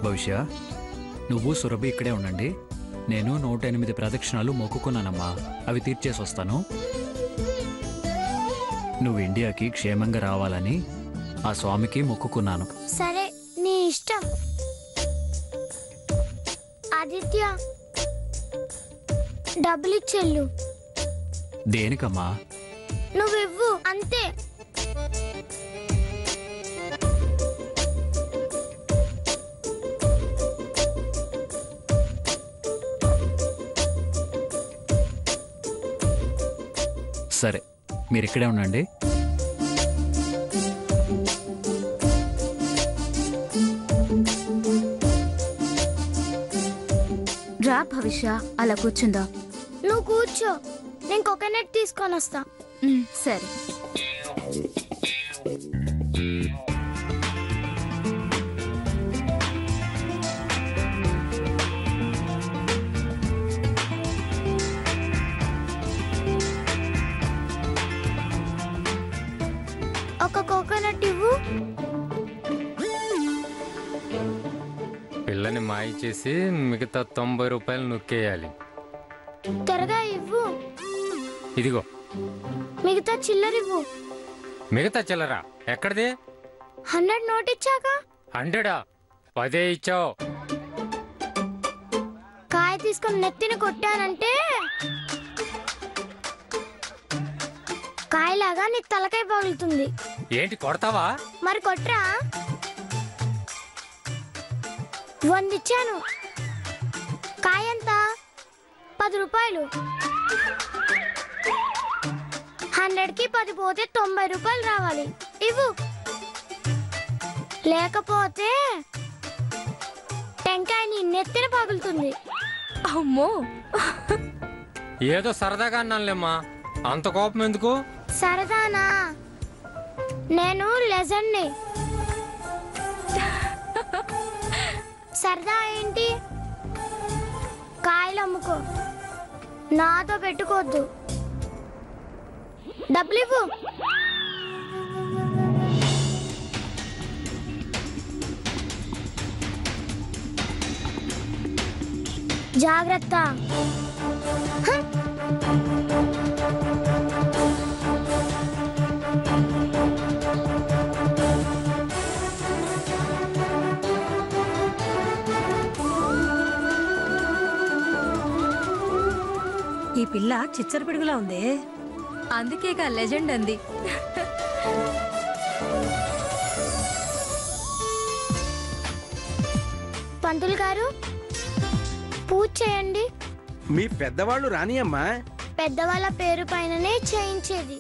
భవిష్య, నువ్వు సురభి ఇక్కడే ఉండండి. నేను 108 ప్రదక్షిణాలు మొక్కుకున్నానమ్మా, అవి తీర్చేసి వస్తాను. నువ్వు ఇండియాకి క్షేమంగా రావాలని ఆ స్వామికి మొక్కుకున్నాను. సరే, నీ ఇష్టం. ఆదిత్య, డబ్బులు ఇచ్చెళ్ళు. దేనికమ్మా? నువ్వివ్వు, అంతే. సరే, మీరు ఇక్కడే ఉండండి. రా భవిష్య, అలా కూర్చుందా. నువ్వు కూర్చో, నేను కోకోనట్ తీసుకొని వస్తా. సరే. ఒక కోకోనట్ ఇవ్వు. పిల్లని మాయ చేసి మిగతా 90 రూపాయలు నొక్కేయాలి. త్వరగా ఇవ్వు. ఇదిగో. మిగతా చిల్లర ఇవ్వు. మిగతా చిల్లరా ఎక్కడిది? 100 నోట్ ఇచ్చాక. 100? 10 ఇచ్చావు. కాయ తీసుకొని నెత్తిన కొట్టానంటే కాయలాగా నీ తలకాయ పగులుతుంది. ఏంటి కొడతావా? మరి కొట్రా. 100 ఇచ్చాను. కాయ ఎంత? 10 రూపాయలు. 100కి 10 పోతే 90 రూపాయలు రావాలి. ఇవ్వు, లేకపోతే టెంకాయ నీ నెత్తిన పగులుతుంది. అమ్మో, ఏదో సరదాగా అన్నానులేమ్మా, అంత కోపం ఎందుకు? సరదానా? నేను లెజెండ్ని. సరదా ఏంటి? కాయలు అమ్ముకో, నాతో పెట్టుకోవద్దు. డబ్బులు ఇవ్వు. జాగ్రత్త. ఈ పిల్ల చిచ్చర పిడుగులా ఉంది. అందుకేగా లెజెండ్ అంది. పంతులు గారు, పూజ చేయండి. మీ పెద్దవాళ్ళు రానియమ్మా. పెద్దవాళ్ళ పేరు పైననే చేయించేది.